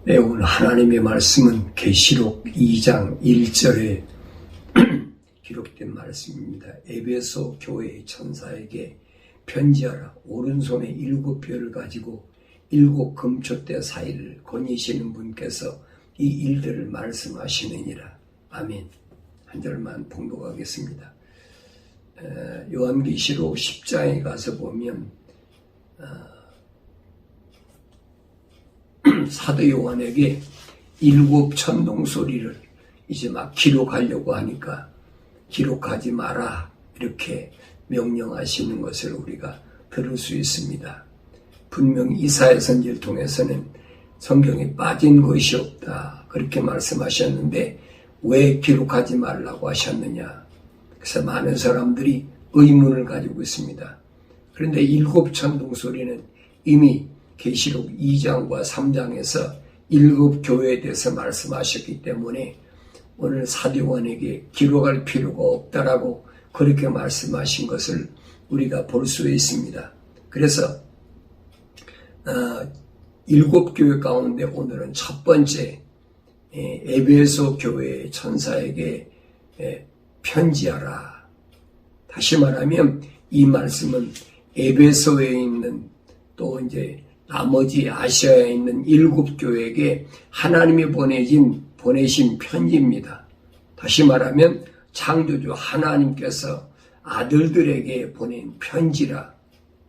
네, 오늘 하나님의 말씀은 계시록 2장 1절에 기록된 말씀입니다. 에베소 교회의 천사에게 편지하라. 오른손에 7별을 가지고 7 금초대 사이를 거니시는 분께서 이 일들을 말씀하시느니라. 아멘. 한 절만 봉독하겠습니다. 요한계시록 10장에 가서 보면 사도 요한에게 7 천동소리를 이제 막 기록하려고 하니까 기록하지 마라 이렇게 명령하시는 것을 우리가 들을 수 있습니다. 분명히 이사야 선지를 통해서는 성경에 빠진 것이 없다 그렇게 말씀하셨는데 왜 기록하지 말라고 하셨느냐. 그래서 많은 사람들이 의문을 가지고 있습니다. 그런데 7 천동소리는 이미 계시록 2장과 3장에서 7 교회에 대해서 말씀하셨기 때문에 오늘 사도 요한에게 기록할 필요가 없다라고 그렇게 말씀하신 것을 우리가 볼 수 있습니다. 그래서 7 교회 가운데 오늘은 첫 번째 에베소 교회의 천사에게 편지하라. 다시 말하면 이 말씀은 에베소에 있는 또 이제 나머지 아시아에 있는 7 교회에게 하나님이 보내신 편지입니다. 다시 말하면 창조주 하나님께서 아들들에게 보낸 편지라.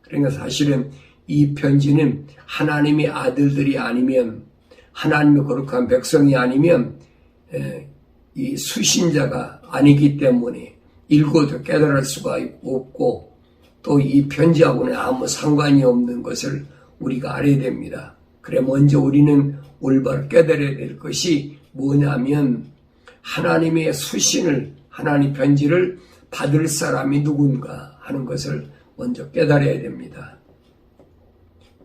그러니까 사실은 이 편지는 하나님의 아들들이 아니면 하나님의 거룩한 백성이 아니면 이 수신자가 아니기 때문에 읽어도 깨달을 수가 없고 또 이 편지하고는 아무 상관이 없는 것을 우리가 알아야 됩니다. 그래 먼저 우리는 올바로 깨달아야 될 것이 뭐냐면 하나님의 수신을 하나님 편지를 받을 사람이 누군가 하는 것을 먼저 깨달아야 됩니다.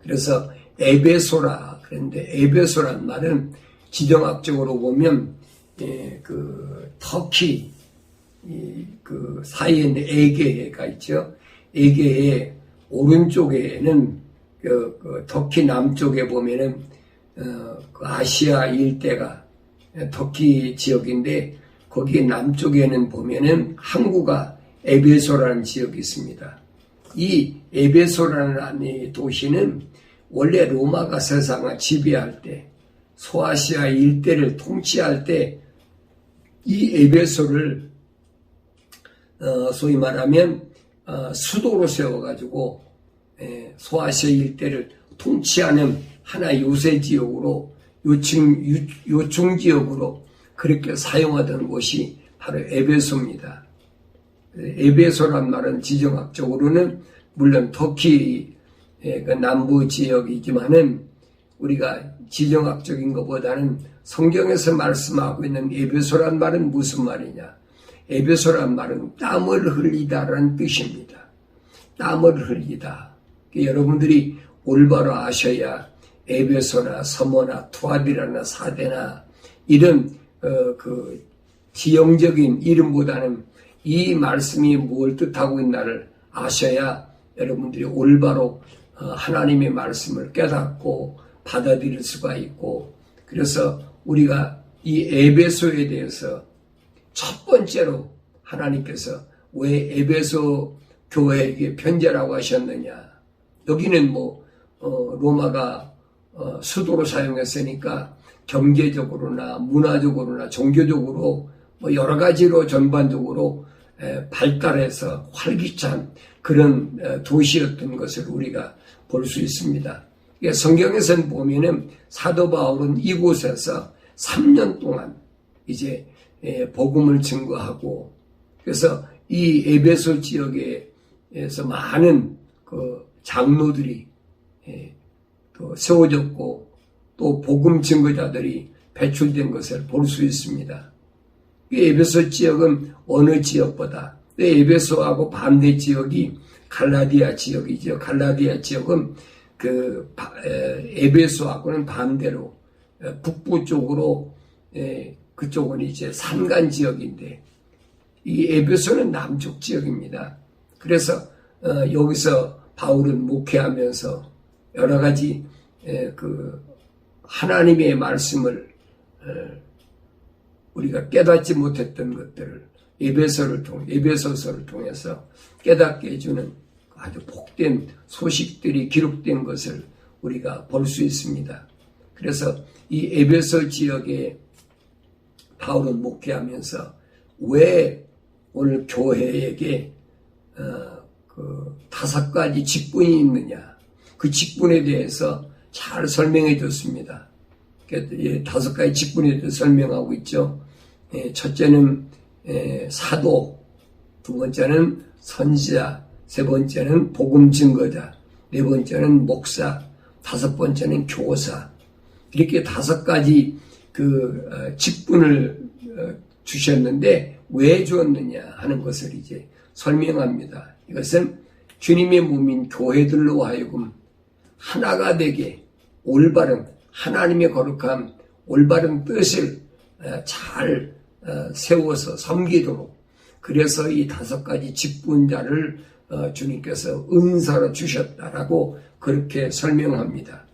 그래서 에베소라 그런데 에베소란 말은 지정학적으로 보면 그 터키 그 사이에 있는 에게해가 있죠. 에게해 오른쪽에는 그 터키 남쪽에 보면은 그 아시아 일대가 터키 지역인데 거기 남쪽에는 보면은 항구가 에베소라는 지역이 있습니다. 이 에베소라는 도시는 원래 로마가 세상을 지배할 때 소아시아 일대를 통치할 때 이 에베소를 소위 말하면 수도로 세워가지고 소아시아 일대를 통치하는 하나의 요새 지역으로 요충 지역으로 그렇게 사용하던 곳이 바로 에베소입니다. 에베소란 말은 지정학적으로는 물론 터키 그 남부 지역이지만은 우리가 지정학적인 것보다는 성경에서 말씀하고 있는 에베소란 말은 무슨 말이냐? 에베소란 말은 땀을 흘리다라는 뜻입니다. 땀을 흘리다. 여러분들이 올바로 아셔야 에베소나 서머나 투아디라나 사데나 이런 그 지형적인 이름보다는 이 말씀이 뭘 뜻하고 있나를 아셔야 여러분들이 올바로 하나님의 말씀을 깨닫고 받아들일 수가 있고 그래서 우리가 이 에베소에 대해서 첫 번째로 하나님께서 왜 에베소 교회에게 편지라고 하셨느냐. 여기는 로마가 수도로 사용했으니까 경제적으로나 문화적으로나 종교적으로 여러 가지로 전반적으로 발달해서 활기찬 그런 도시였던 것을 우리가 볼 수 있습니다. 성경에서는 보면은 사도 바울은 이곳에서 3년 동안 이제 복음을 증거하고 그래서 이 에베소 지역에서 많은 그 장로들이 또 세워졌고 또 복음 증거자들이 배출된 것을 볼 수 있습니다. 이 에베소 지역은 어느 지역보다 에베소하고 반대 지역이 갈라디아 지역이죠. 갈라디아 지역은 그 에베소하고는 반대로 북부 쪽으로 그쪽은 이제 산간 지역인데 이 에베소는 남쪽 지역입니다. 그래서 여기서 바울은 목회하면서 여러 가지 그 하나님의 말씀을 우리가 깨닫지 못했던 것들을 에베소서를 통해서 깨닫게 해주는 아주 복된 소식들이 기록된 것을 우리가 볼 수 있습니다. 그래서 이 에베소 지역에 바울은 목회하면서 왜 오늘 교회에게 그 5가지 직분이 있느냐, 그 직분에 대해서 잘 설명해 줬습니다. 5가지 직분에 대해서 설명하고 있죠. 첫째는 사도, 두 번째는 선지자, 세 번째는 복음 증거자, 네 번째는 목사, 다섯 번째는 교사. 이렇게 5가지 그 직분을 주셨는데 왜 주었느냐 하는 것을 이제 설명합니다. 이것은 주님의 몸인 교회들로 하여금 하나가 되게 올바른 하나님의 거룩한 올바른 뜻을 잘 세워서 섬기도록, 그래서 이 5가지 직분자를 주님께서 은사로 주셨다라고 그렇게 설명합니다.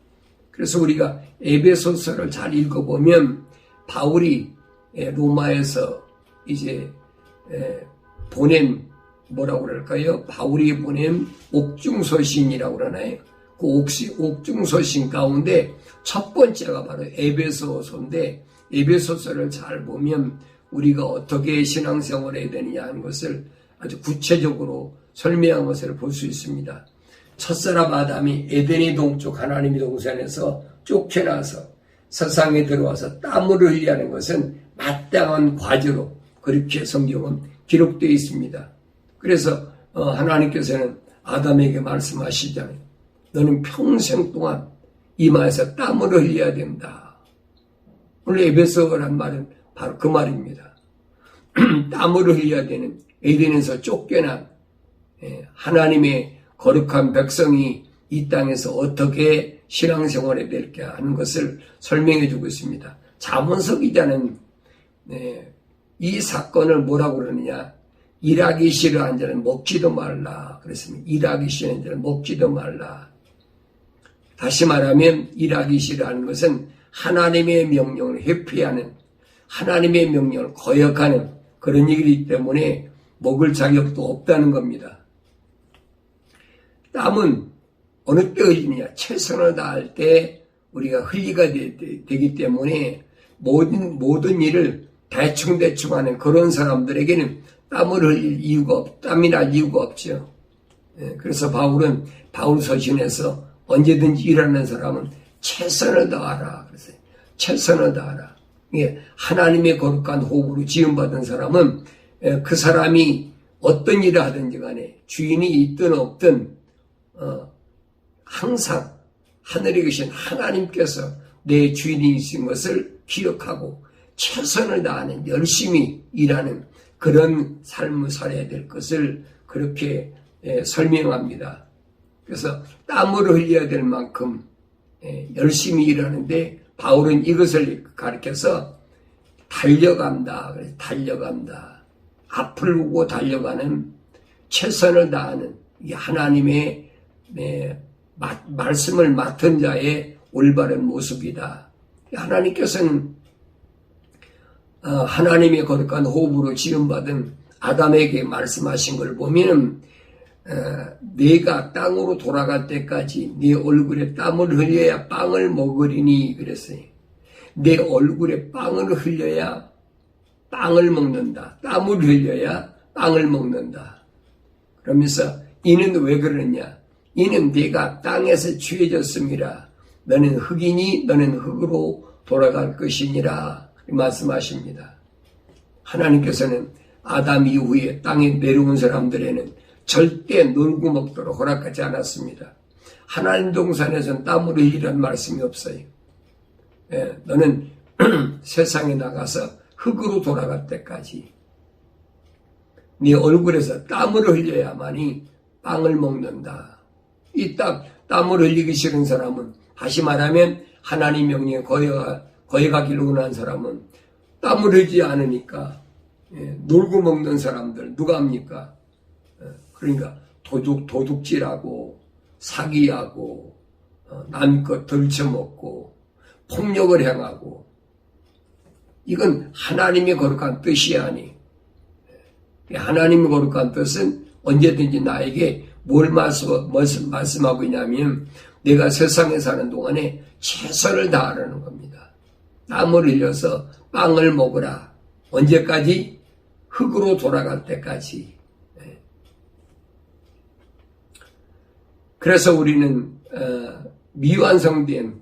그래서 우리가 에베소서를 잘 읽어보면 바울이 로마에서 이제 보낸 뭐라고 그럴까요? 바울이 보낸 옥중서신이라고 그러나요? 그 옥중서신 가운데 첫 번째가 바로 에베소서인데, 에베소서를 잘 보면 우리가 어떻게 신앙생활을 해야 되느냐 하는 것을 아주 구체적으로 설명한 것을 볼 수 있습니다. 첫사람 아담이 에덴의 동쪽 하나님의 동산에서 쫓겨나서 세상에 들어와서 땀을 흘리하는 것은 마땅한 과제로 그렇게 성경은 기록되어 있습니다. 그래서 하나님께서는 아담에게 말씀하시잖아요. 너는 평생 동안 이마에서 땀을 흘려야 된다. 오늘 에베소란 말은 바로 그 말입니다. 땀을 흘려야 되는 에덴에서 쫓겨난 하나님의 거룩한 백성이 이 땅에서 어떻게 신앙생활에 될까 하는 것을 설명해 주고 있습니다. 잠언서 기자는 이 사건을 뭐라고 그러느냐, 일하기 싫어하는 자는 먹지도 말라 그랬습니다. 일하기 싫어하는 자는 먹지도 말라. 다시 말하면 일하기 싫어하는 것은 하나님의 명령을 회피하는, 하나님의 명령을 거역하는 그런 일이기 때문에 먹을 자격도 없다는 겁니다. 땀은 어느 때 흘리느냐, 최선을 다할 때 우리가 흘리가 되기 때문에 모든 일을 대충 하는 그런 사람들에게는 땀을 흘릴 이유가 땀이 날 이유가 없죠. 그래서 바울은 바울 서신에서 언제든지 일하는 사람은 최선을 다하라 그랬어요. 최선을 다하라. 하나님의 거룩한 호흡으로 지음받은 사람은 그 사람이 어떤 일을 하든지 간에 주인이 있든 없든 항상 하늘에 계신 하나님께서 내 주인이신 것을 기억하고 최선을 다하는, 열심히 일하는 그런 삶을 살아야 될 것을 그렇게 설명합니다. 그래서 땀을 흘려야 될 만큼 열심히 일하는데 바울은 이것을 가르쳐서 달려간다. 달려간다. 앞을 보고 달려가는, 최선을 다하는 이 하나님의 말씀을 맡은 자의 올바른 모습이다. 하나님께서는 하나님의 거룩한 호흡으로 지음받은 아담에게 말씀하신 걸 보면 내가 땅으로 돌아갈 때까지 네 얼굴에 땀을 흘려야 빵을 먹으리니 그랬어요. 내 얼굴에 빵을 흘려야 빵을 먹는다. 땀을 흘려야 빵을 먹는다. 그러면서 이는 왜 그러느냐? 이는 네가 땅에서 취해졌음이라. 너는 흙이니 너는 흙으로 돌아갈 것이니라 말씀하십니다. 하나님께서는 아담 이후에 땅에 내려온 사람들에는 절대 놀고 먹도록 허락하지 않았습니다. 하나님 동산에서는 땀을 흘리라는 말씀이 없어요. 너는 세상에 나가서 흙으로 돌아갈 때까지 네 얼굴에서 땀을 흘려야만이 빵을 먹는다. 이 땀을 흘리기 싫은 사람은, 다시 말하면 하나님 명령에 거역하기를 원하는 사람은 땀을 흘리지 않으니까 놀고 먹는 사람들 누가 합니까? 그러니까 도둑질하고 사기하고 남 것 덜쳐먹고 폭력을 행하고, 이건 하나님의 거룩한 뜻이 아니. 하나님의 거룩한 뜻은 언제든지 나에게 뭘 말씀하고 있냐면, 내가 세상에 사는 동안에 최선을 다하라는 겁니다. 땀을 흘려서 빵을 먹으라. 언제까지? 흙으로 돌아갈 때까지. 그래서 우리는 미완성된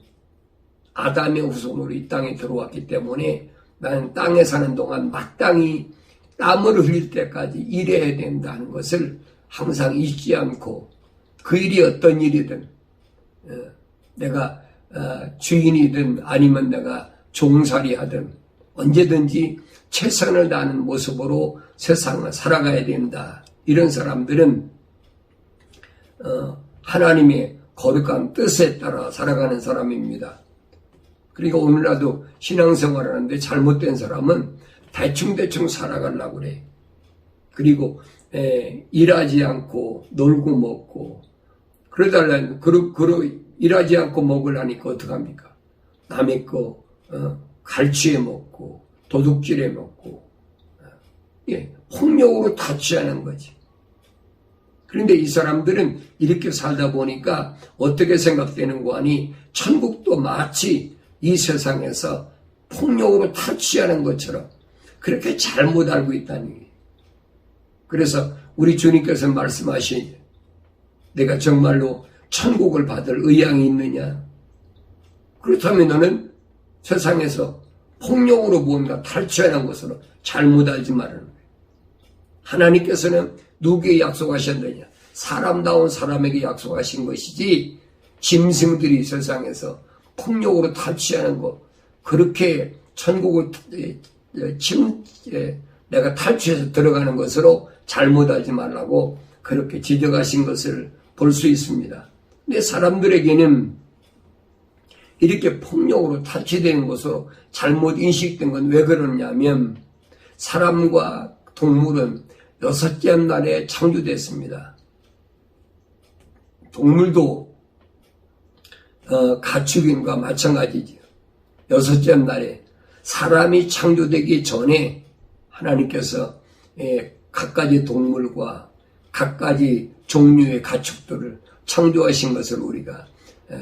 아담의 후손으로 이 땅에 들어왔기 때문에 나는 땅에 사는 동안 마땅히 땀을 흘릴 때까지 일해야 된다는 것을 항상 잊지 않고, 그 일이 어떤 일이든 내가 주인이든 아니면 내가 종살이하든 언제든지 최선을 다하는 모습으로 세상을 살아가야 된다. 이런 사람들은 하나님의 거룩한 뜻에 따라 살아가는 사람입니다. 그러니까 오늘날도 신앙생활을 하는데 잘못된 사람은 대충대충 살아가려고 그래. 그리고 일하지 않고 놀고 먹고 그러달라는, 일하지 않고 먹으려니까 어떡합니까? 남의 거 갈취해 먹고 도둑질해 먹고, 폭력으로 다취하는 거지. 그런데 이 사람들은 이렇게 살다 보니까 어떻게 생각되는 거 아니, 천국도 마치 이 세상에서 폭력으로 탈취하는 것처럼 그렇게 잘못 알고 있다는 얘기예요. 그래서 우리 주님께서 말씀하신, 내가 정말로 천국을 받을 의향이 있느냐? 그렇다면 너는 세상에서 폭력으로 무언가 탈취하는 것으로 잘못 알지 말라는 거예요. 하나님께서는 누구에게 약속하셨느냐? 사람다운 사람에게 약속하신 것이지, 짐승들이 세상에서 폭력으로 탈취하는 것, 그렇게 천국을 내가 탈취해서 들어가는 것으로 잘못 알지 말라고 그렇게 지적하신 것을 볼 수 있습니다. 근데 사람들에게는 이렇게 폭력으로 탈취되는 것으로 잘못 인식된 건 왜 그러냐면, 사람과 동물은 여섯째 날에 창조됐습니다. 동물도 가축인과 마찬가지죠. 여섯째 날에 사람이 창조되기 전에 하나님께서 갖가지 동물과 갖가지 종류의 가축들을 창조하신 것을 우리가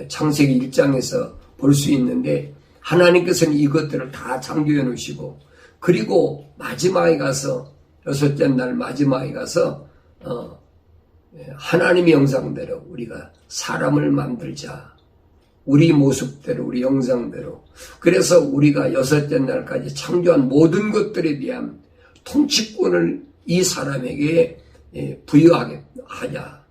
창세기 1장에서 볼 수 있는데, 하나님께서는 이것들을 다 창조해 놓으시고, 그리고 마지막에 가서, 여섯째 날 마지막에 가서 하나님의 형상대로 우리가 사람을 만들자. 우리 모습대로, 우리 형상대로. 그래서 우리가 여섯째 날까지 창조한 모든 것들에 대한 통치권을 이 사람에게 부여하게 하자.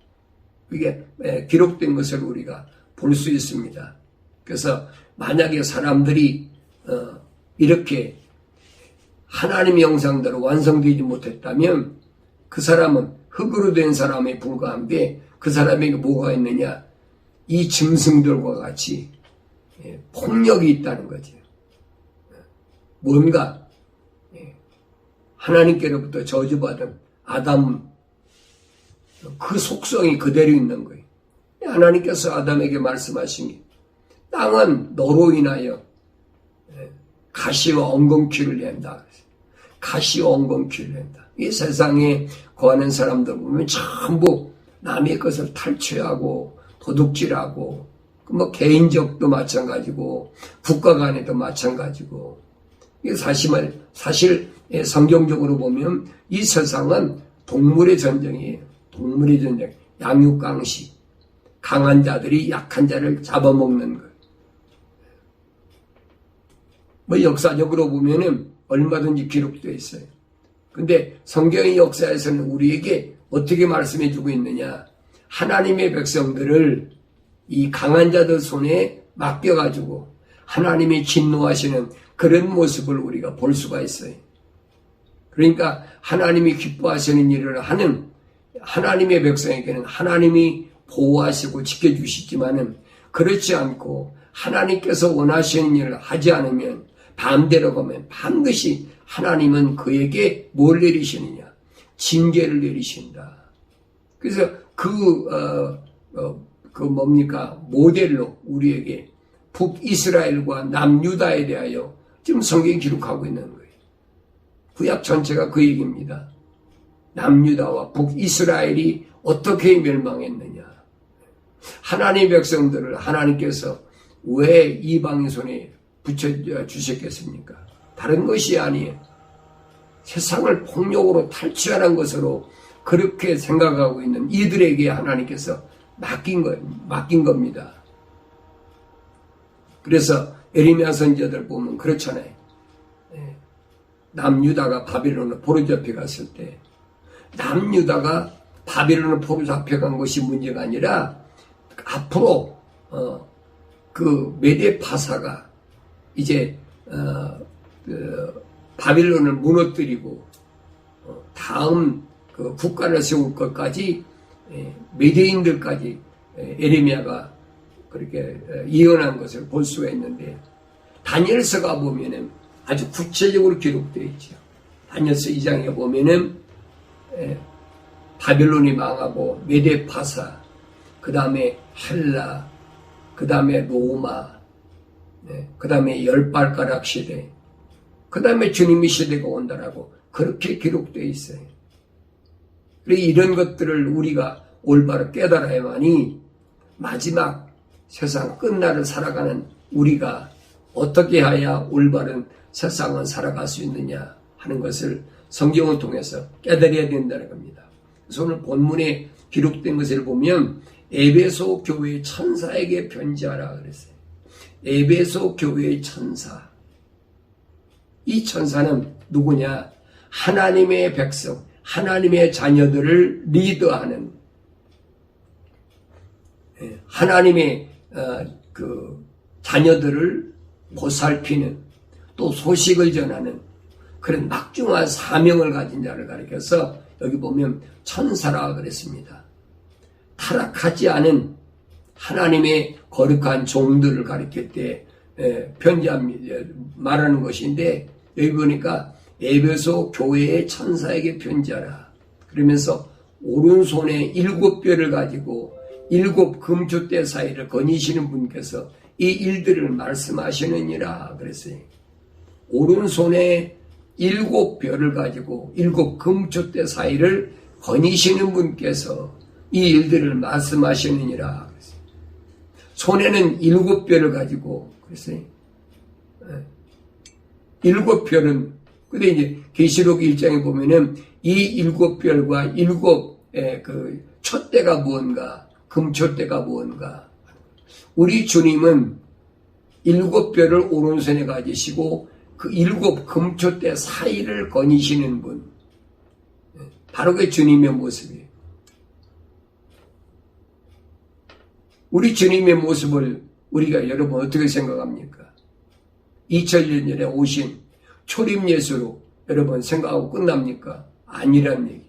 이게 기록된 것을 우리가 볼 수 있습니다. 그래서 만약에 사람들이 이렇게 하나님의 형상대로 완성되지 못했다면 그 사람은 흙으로 된 사람에 불과한데, 그 사람에게 뭐가 있느냐? 이 짐승들과 같이 폭력이 있다는 거죠. 뭔가 하나님께로부터 저주받은 아담, 그 속성이 그대로 있는 거예요. 하나님께서 아담에게 말씀하신 게, 땅은 너로 인하여 가시와 엉겅퀴를 낸다. 가시와 엉겅퀴를 낸다. 이 세상에 거하는 사람들 보면 전부 남의 것을 탈취하고 도둑질하고, 뭐 개인적도 마찬가지고 국가 간에도 마찬가지고, 이게 사실 성경적으로 보면 이 세상은 동물의 전쟁이에요. 동물의 전쟁, 양육강식, 강한 자들이 약한 자를 잡아먹는 것. 뭐 역사적으로 보면은 얼마든지 기록되어 있어요. 근데 성경의 역사에서는 우리에게 어떻게 말씀해 주고 있느냐? 하나님의 백성들을 이 강한 자들 손에 맡겨가지고 하나님이 진노하시는 그런 모습을 우리가 볼 수가 있어요. 그러니까 하나님이 기뻐하시는 일을 하는 하나님의 백성에게는 하나님이 보호하시고 지켜주시지만은, 그렇지 않고 하나님께서 원하시는 일을 하지 않으면, 반대로 가면 반드시 하나님은 그에게 뭘 내리시느냐? 징계를 내리신다. 그래서 뭡니까? 모델로 우리에게 북이스라엘과 남유다에 대하여 지금 성경이 기록하고 있는 거예요. 구약 전체가 그 얘기입니다. 남유다와 북이스라엘이 어떻게 멸망했느냐. 하나님의 백성들을 하나님께서 왜 이방인 손에 붙여주셨겠습니까? 다른 것이 아니에요. 세상을 폭력으로 탈취하는 것으로 그렇게 생각하고 있는 이들에게 하나님께서 맡긴 겁니다. 그래서 에레미야 선지자들 보면 그렇잖아요. 남유다가 바빌론으로 포로 잡혀갔을 때 남유다가 바빌론으로 포로 잡혀간 것이 문제가 아니라 앞으로 그 메대 파사가 이제 바빌론을 무너뜨리고 다음 그 국가를 세울 것까지 메대인들까지 에레미야가 그렇게 예언한 것을 볼 수가 있는데 다니엘서가 보면은 아주 구체적으로 기록되어 있죠. 다니엘서 2장에 보면은 바빌론이 망하고 메대 파사, 그 다음에 헬라, 그 다음에 로마, 그 다음에 열발가락 시대, 그 다음에 주님의 시대가 온다라고 그렇게 기록되어 있어요. 이런 것들을 우리가 올바로 깨달아야만이 마지막 세상 끝날을 살아가는 우리가 어떻게 해야 올바른 세상을 살아갈 수 있느냐 하는 것을 성경을 통해서 깨달아야 된다는 겁니다. 그래서 오늘 본문에 기록된 것을 보면 에베소 교회의 천사에게 편지하라 그랬어요. 에베소 교회의 천사. 이 천사는 누구냐? 하나님의 백성, 하나님의 자녀들을 리더하는, 하나님의 그 자녀들을 보살피는, 또 소식을 전하는 그런 막중한 사명을 가진 자를 가리켜서 여기 보면 천사라 그랬습니다. 타락하지 않은 하나님의 거룩한 종들을 가리킬 때 말하는 것인데, 여기 보니까 에베소 교회의 천사에게 편지하라. 그러면서 오른손에 7뼈를 가지고 7 금주대 사이를 거니시는 분께서 이 일들을 말씀하시느니라 그랬어요. 오른손에 7뼈를 가지고 7 금주대 사이를 거니시는 분께서 이 일들을 말씀하시느니라 그랬어요. 손에는 7뼈를 가지고 그랬어요. 7뼈는, 근데 이제 계시록 1장에 보면은 이 7뼈과 7 그 촛대가 무언가, 금촛대가 무언가. 우리 주님은 7뼈를 오른손에 가지시고 그 7 금촛대 사이를 거니시는 분. 바로 그 주님의 모습이에요. 우리 주님의 모습을 우리가 여러분 어떻게 생각합니까? 2001년에 오신 초림 예수로 여러분 생각하고 끝납니까? 아니란 얘기.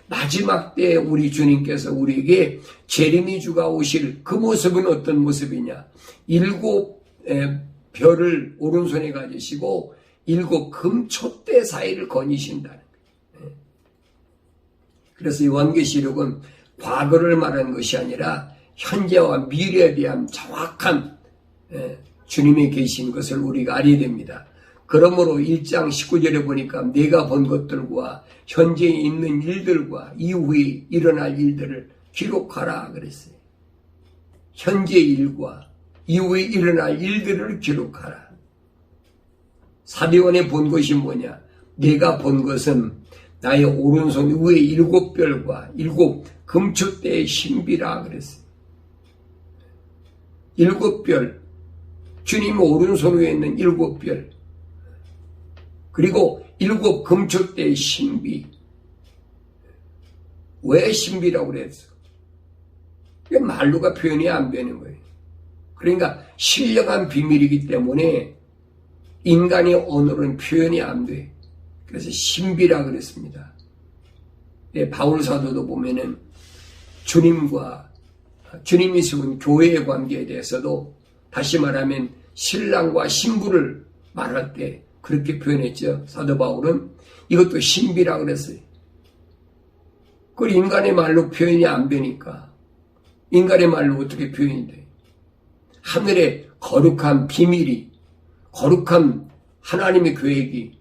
마지막 때 우리 주님께서 우리에게 재림이주가 오실 그 모습은 어떤 모습이냐? 7 별을 오른손에 가지시고 7 금촛대 사이를 거니신다는 거예요. 그래서 요한계시록은 과거를 말하는 것이 아니라 현재와 미래에 대한 정확한 주님이 계신 것을 우리가 알아야 됩니다. 그러므로 1장 19절에 보니까 내가 본 것들과 현재 있는 일들과 이후에 일어날 일들을 기록하라 그랬어요. 현재 일과 이후에 일어날 일들을 기록하라. 사도요한에 본 것이 뭐냐? 내가 본 것은 나의 오른손 위에 7별과 7 금촛대의 신비라 그랬어요. 7별, 주님 오른손 위에 있는 7별, 그리고 7 금촛대의 신비. 왜 신비라고 그랬어? 말로가 표현이 안 되는 거예요. 그러니까 신령한 비밀이기 때문에 인간의 언어로는 표현이 안 돼. 그래서 신비라 그랬습니다. 바울 사도도 보면은 주님이 세운 교회의 관계에 대해서도 다시 말하면 신랑과 신부를 말할 때 그렇게 표현했죠. 사도 바울은 이것도 신비라 그랬어요. 그걸 인간의 말로 표현이 안 되니까 인간의 말로 어떻게 표현이 돼? 하늘의 거룩한 비밀이, 거룩한 하나님의 계획이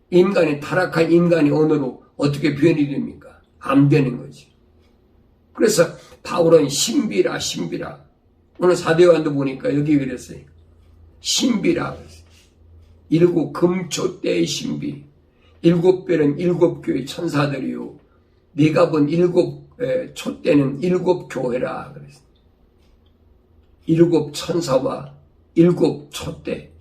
인간의 타락한 인간의 언어로 어떻게 표현이 됩니까? 안 되는 거지. 그래서 바울은 신비라 신비라. 오늘 사도요한도 보니까 여기 그랬어요. 신비라. 일곱 금초대의 신비. 일곱 별은 일곱 교회 천사들이요. 네가 본 일곱 촛대는 일곱 교회라. 그랬어요. 일곱 천사와 일곱 촛대.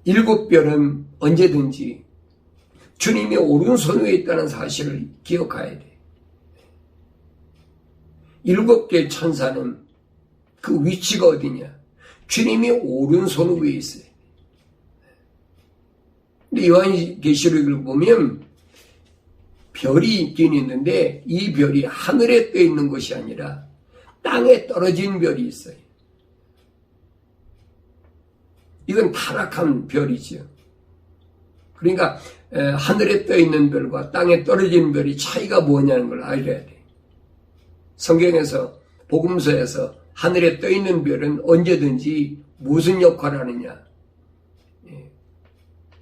일곱 별은 언제든지 주님의 오른손 위에 있다는 사실을 기억해야 돼. 일곱 개의 천사는 그 위치가 어디냐? 주님이 오른손 위에 있어요. 근데 요한계시록을 보면 별이 있긴 있는데 이 별이 하늘에 떠 있는 것이 아니라 땅에 떨어진 별이 있어요. 이건 타락한 별이죠. 그러니까 하늘에 떠 있는 별과 땅에 떨어진 별이 차이가 뭐냐는 걸 알아야 돼. 성경에서 복음서에서 하늘에 떠 있는 별은 언제든지 무슨 역할을 하느냐?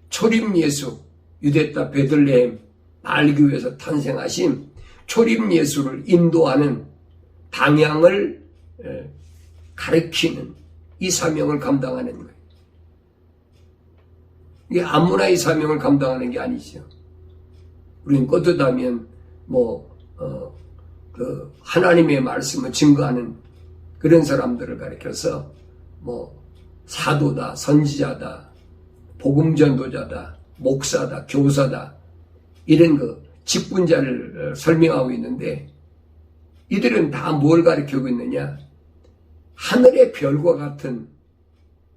초림 예수, 유대 땅 베들레헴 말교회에서 탄생하신 초림 예수를 인도하는 방향을 가르치는 이 사명을 감당하는 거예요. 이게 아무나 이 사명을 감당하는 게 아니죠. 우리는 떳떳하면 하나님의 말씀을 증거하는 그런 사람들을 가리켜서 사도다, 선지자다, 복음전도자다, 목사다, 교사다 이런 직분자를 설명하고 있는데 이들은 다 뭘 가리키고 있느냐? 하늘의 별과 같은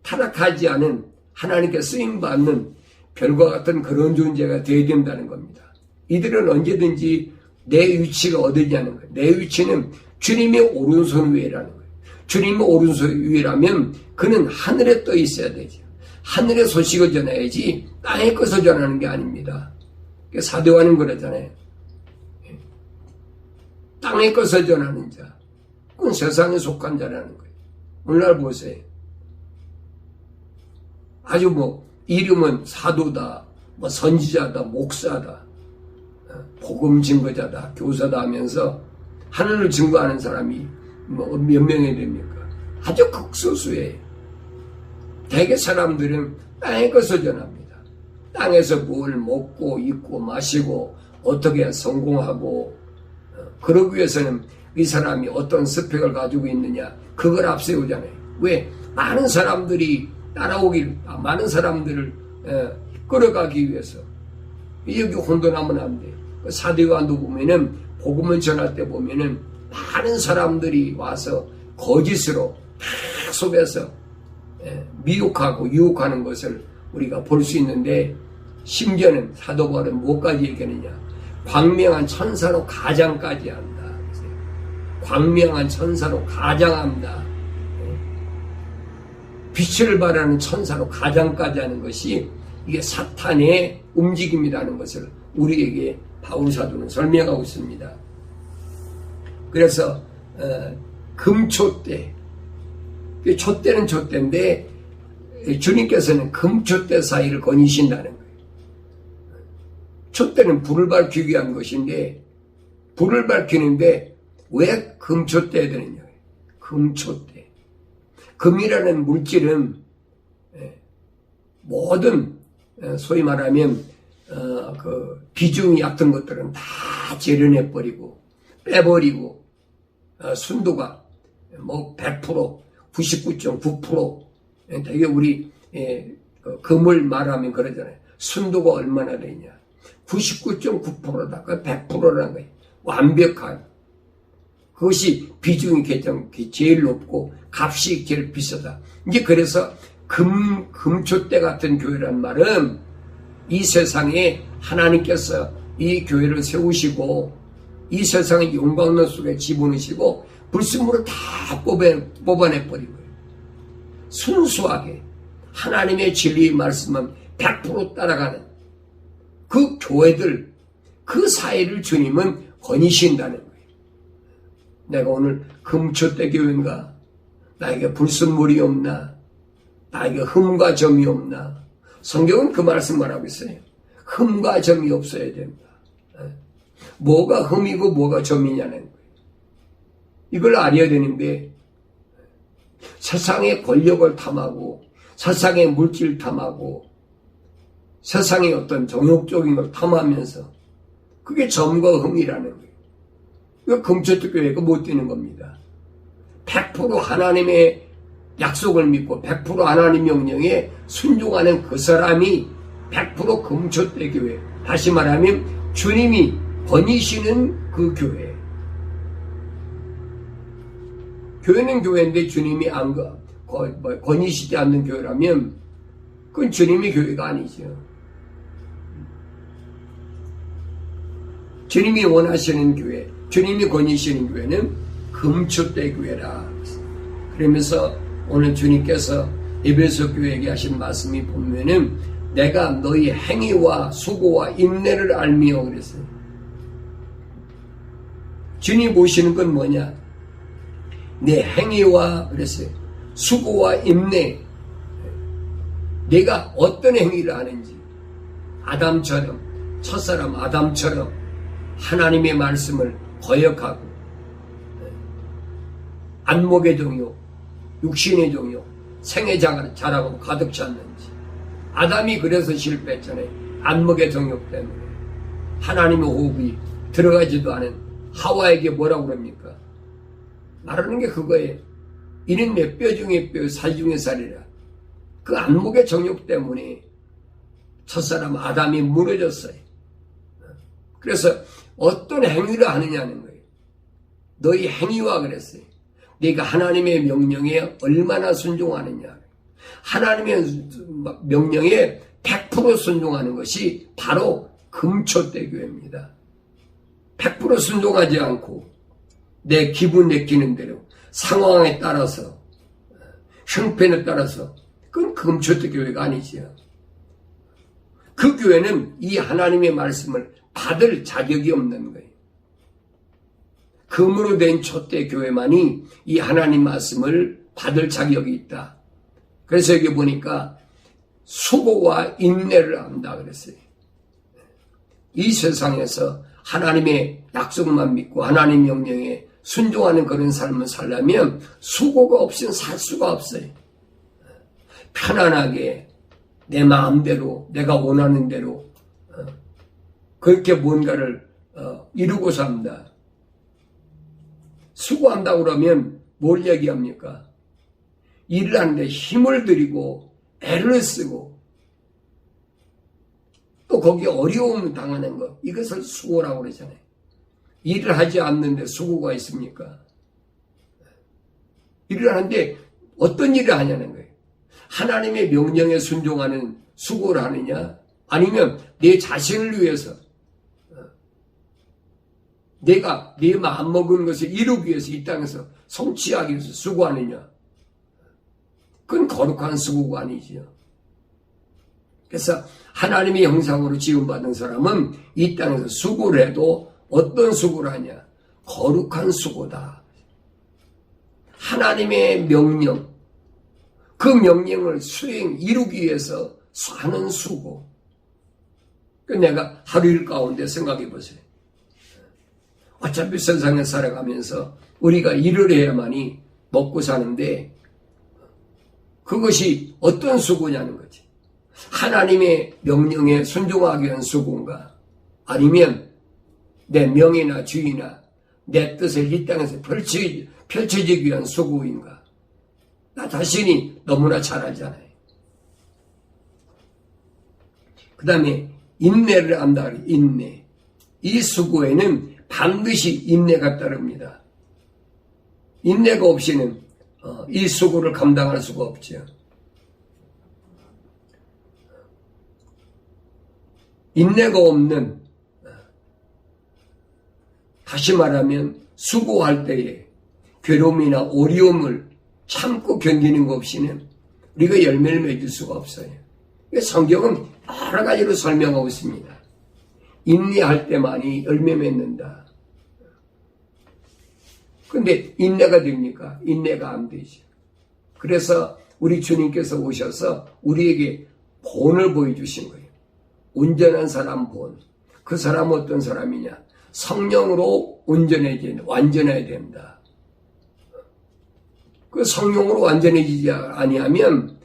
타락하지 않은 하나님께 쓰임받는 별과 같은 그런 존재가 되어야 된다는 겁니다. 이들은 언제든지 내 위치가 어디냐는 거예요. 내 위치는 주님의 오른손 위에라는 거예요. 주님의 오른손 위라면 그는 하늘에 떠 있어야 되죠. 하늘의 소식을 전해야지 땅의 것을 전하는 게 아닙니다. 사도하는 거라잖아요. 땅의 것을 전하는 자, 그건 세상에 속한 자라는 거예요. 오늘날 보세요. 아주 이름은 사도다, 선지자다, 목사다, 복음 증거자다, 교사다 하면서 하늘을 증거하는 사람이 몇 명이 됩니까? 아주 극소수예요. 대개 사람들은 땅의 것을 전합니다. 땅에서 뭘 먹고 입고 마시고 어떻게 성공하고 그러기 위해서는 이 사람이 어떤 스펙을 가지고 있느냐 그걸 앞세우잖아요. 왜? 많은 사람들이 따라오길, 많은 사람들을 끌어가기 위해서. 여기 혼돈하면 안 돼. 사도요한도 보면은 복음을 전할 때 보면은 많은 사람들이 와서 거짓으로 다 속여서 미혹하고 유혹하는 것을 우리가 볼 수 있는데 심지어는 사도 바울은 뭐까지 얘기하느냐? 광명한 천사로 가장까지 한다. 광명한 천사로 가장한다. 빛을 발하는 천사로 가장까지 하는 것이 이게 사탄의 움직임이라는 것을 우리에게 바울 사도는 설명하고 있습니다. 그래서 금촛대, 촛대는 촛대인데 주님께서는 금촛대 사이를 거니신다는 거예요. 촛대는 불을 밝히기 위한 것인데 불을 밝히는데 왜 금촛대에 되느냐? 금촛대. 금이라는 물질은 모든 소위 말하면 비중이 얕은 것들은 다 재련해버리고 빼버리고 순도가 100%, 99.9% 되게 우리 금을 말하면 그러잖아요. 순도가 얼마나 되냐? 99.9%다. 그 100%라는 거예요. 완벽한. 그것이 비중이 제일 높고 값이 제일 비싸다. 이제 그래서 금촛대 같은 교회란 말은 이 세상에 하나님께서 이 교회를 세우시고 이 세상의 영광론 속에 집어넣으시고 불순물을 다 뽑아내버린 거예요. 순수하게 하나님의 진리의 말씀은 100% 따라가는 그 교회들, 그 사회를 주님은 거니신다는 거예요. 내가 오늘 금초대 교회인가? 나에게 불순물이 없나? 나에게 흠과 점이 없나? 성경은 그 말씀만 하고 있어요. 흠과 점이 없어야 된다. 뭐가 흠이고 뭐가 점이냐는 거예요. 이걸 알아야 되는데 세상의 권력을 탐하고 세상의 물질 탐하고 세상의 어떤 정욕적인 걸 탐하면서 그게 점과 흠이라는 거예요. 이거 금초대 교회가 못 되는 겁니다. 100% 하나님의 약속을 믿고 100% 하나님 명령에 순종하는 그 사람이 100% 금초대 교회. 다시 말하면 주님이 권위시는 그 교회. 교회는 교회인데 주님이 권위시지 않는 교회라면 그건 주님의 교회가 아니죠. 주님이 원하시는 교회, 주님이 권위시는 교회는 금초대 교회라. 그러면서 오늘 주님께서 에베소 교회에게 하신 말씀이 보면은 내가 너희 행위와 수고와 인내를 알미요 그랬어요. 주님 보시는 건 뭐냐? 내 행위와 그랬어요. 수고와 인내. 내가 어떤 행위를 하는지. 아담처럼, 첫사람 아담처럼 하나님의 말씀을 거역하고 안목의 정욕, 육신의 정욕, 생애 자랑으로 가득 찼는지. 아담이 그래서 실패했잖아요. 안목의 정욕 때문에. 하나님의 호흡이 들어가지도 않은 하와에게 뭐라고 그럽니까? 말하는 게 그거예요. 이는 내 뼈 중에 뼈, 살 중에 살이라. 그 안목의 정욕 때문에 첫사람 아담이 무너졌어요. 그래서 어떤 행위를 하느냐는 거예요. 너희 행위와 그랬어요. 네가 하나님의 명령에 얼마나 순종하느냐. 하나님의 명령에 100% 순종하는 것이 바로 금초대 교회입니다. 100% 순종하지 않고 내 기분 내키는 대로 상황에 따라서 형편에 따라서 그건 금초대 교회가 아니지요. 그 교회는 이 하나님의 말씀을 받을 자격이 없는 거예요. 금으로 된 촛대 교회만이 이 하나님 말씀을 받을 자격이 있다. 그래서 여기 보니까 수고와 인내를 한다 그랬어요. 이 세상에서 하나님의 약속만 믿고 하나님 명령에 순종하는 그런 삶을 살려면 수고가 없이는 살 수가 없어요. 편안하게 내 마음대로 내가 원하는 대로 그렇게 뭔가를 이루고 산다. 수고한다고 그러면 뭘 얘기합니까? 일을 하는데 힘을 들이고 애를 쓰고 또 거기에 어려움을 당하는 것, 이것을 수고라고 그러잖아요. 일을 하지 않는데 수고가 있습니까? 일을 하는데 어떤 일을 하냐는 거예요. 하나님의 명령에 순종하는 수고를 하느냐, 아니면 내 자신을 위해서 내가 내 마음먹은 것을 이루기 위해서 이 땅에서 성취하기 위해서 수고하느냐. 그건 거룩한 수고가 아니지요. 그래서 하나님의 형상으로 지음받은 사람은 이 땅에서 수고를 해도 어떤 수고를 하냐. 거룩한 수고다. 하나님의 명령, 그 명령을 이루기 위해서 하는 수고. 내가 하루 일 가운데 생각해 보세요. 어차피 세상에 살아가면서 우리가 일을 해야만이 먹고 사는데 그것이 어떤 수고냐는 거지. 하나님의 명령에 순종하기 위한 수고인가? 아니면 내 명예나 주의나 내 뜻을 이 땅에서 펼쳐지기 위한 수고인가? 나 자신이 너무나 잘 알잖아요. 그 다음에 인내를 한다. 인내. 이 수고에는 반드시 인내가 따릅니다. 인내가 없이는 이 수고를 감당할 수가 없죠. 인내가 없는, 다시 말하면 수고할 때에 괴로움이나 어려움을 참고 견디는 것 없이는 우리가 열매를 맺을 수가 없어요. 성경은 여러 가지로 설명하고 있습니다. 인내할 때만이 열매 맺는다. 근데 인내가 됩니까? 인내가 안 되죠. 그래서 우리 주님께서 오셔서 우리에게 본을 보여주신 거예요. 온전한 사람 본. 그 사람은 어떤 사람이냐? 성령으로 완전해야 된다. 그 성령으로 완전해지지 아니하면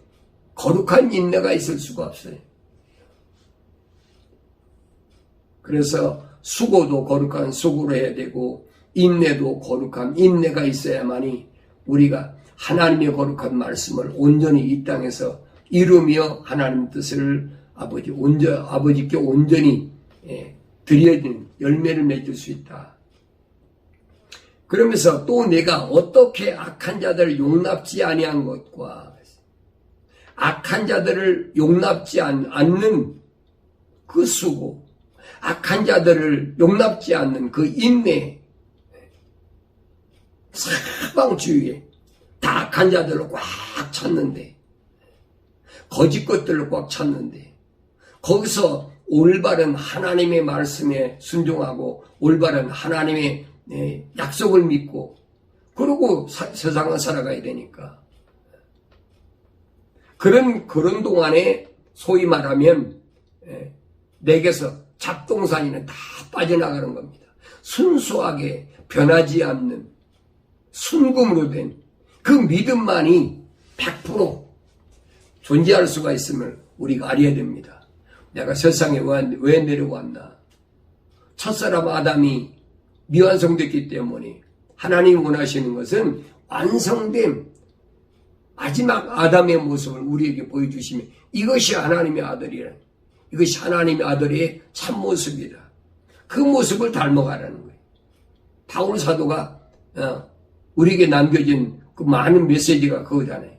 거룩한 인내가 있을 수가 없어요. 그래서 수고도 거룩한 수고로 해야 되고 인내도 거룩한 인내가 있어야만이 우리가 하나님의 거룩한 말씀을 온전히 이 땅에서 이루며 하나님 뜻을 아버지께 온전히 드려진 열매를 맺을 수 있다. 그러면서 또 내가 어떻게 악한 자들을 용납지 아니한 것과 악한 자들을 용납지 않는 그 수고, 악한 자들을 용납지 않는 그 인내, 사방주위에 다 악한 자들을 꽉 찼는데, 거짓 것들을 꽉 찼는데, 거기서 올바른 하나님의 말씀에 순종하고 올바른 하나님의 약속을 믿고 그러고 세상을 살아가야 되니까 그런 동안에 소위 말하면 내게서 잡동사니는 다 빠져나가는 겁니다. 순수하게 변하지 않는 순금으로 된 그 믿음만이 100% 존재할 수가 있음을 우리가 알아야 됩니다. 내가 세상에 왜 내려왔나? 첫사람 아담이 미완성됐기 때문에 하나님이 원하시는 것은 완성된 마지막 아담의 모습을 우리에게 보여주시면 이것이 하나님의 아들이라. 이것이 하나님의 아들의 참모습이다. 그 모습을 닮아가라는 거예요. 바울 사도가 우리에게 남겨진 그 많은 메시지가 그거잖아요.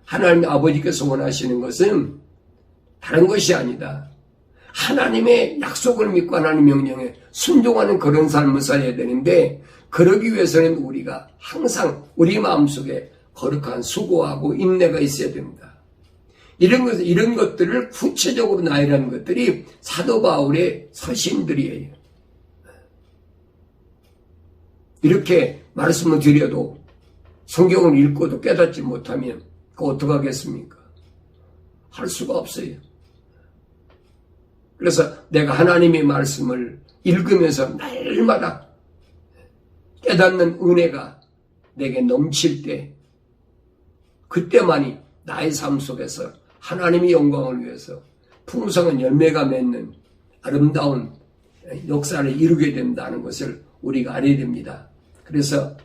하나님 아버지께서 원하시는 것은 다른 것이 아니다. 하나님의 약속을 믿고 하나님 명령에 순종하는 그런 삶을 살아야 되는데 그러기 위해서는 우리가 항상 우리 마음속에 거룩한 수고하고 인내가 있어야 됩니다. 이런 것들을 구체적으로 나열하는 것들이 사도 바울의 서신들이에요. 이렇게 말씀을 드려도 성경을 읽고도 깨닫지 못하면 그거 어떡하겠습니까? 할 수가 없어요. 그래서 내가 하나님의 말씀을 읽으면서 날마다 깨닫는 은혜가 내게 넘칠 때 그때만이 나의 삶 속에서 하나님의 영광을 위해서 풍성한 열매가 맺는 아름다운 역사를 이루게 된다는 것을 우리가 알아야 됩니다. 그래서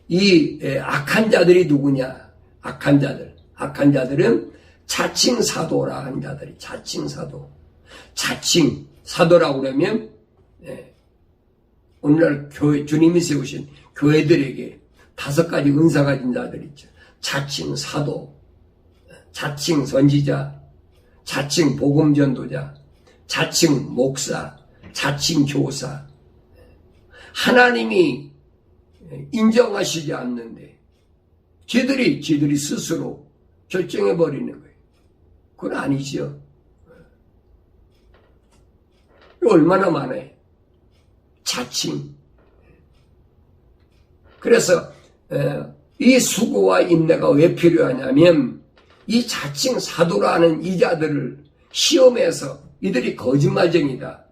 이 악한 자들이 누구냐? 악한 자들은 자칭 사도라 하는 자들이 자칭 사도라고 그러면 오늘날 주님이 세우신 교회들에게 5가지 은사 가진 자들 있죠. 자칭 사도, 자칭 선지자, 자칭 복음전도자, 자칭 목사, 자칭 교사. 하나님이 인정하시지 않는데 지들이 스스로 결정해버리는 거예요. 그건 아니죠. 얼마나 많아요. 자칭. 그래서 이 수고와 인내가 왜 필요하냐면 이 자칭 사도라는 이 자들을 시험해서 이들이 거짓말쟁이다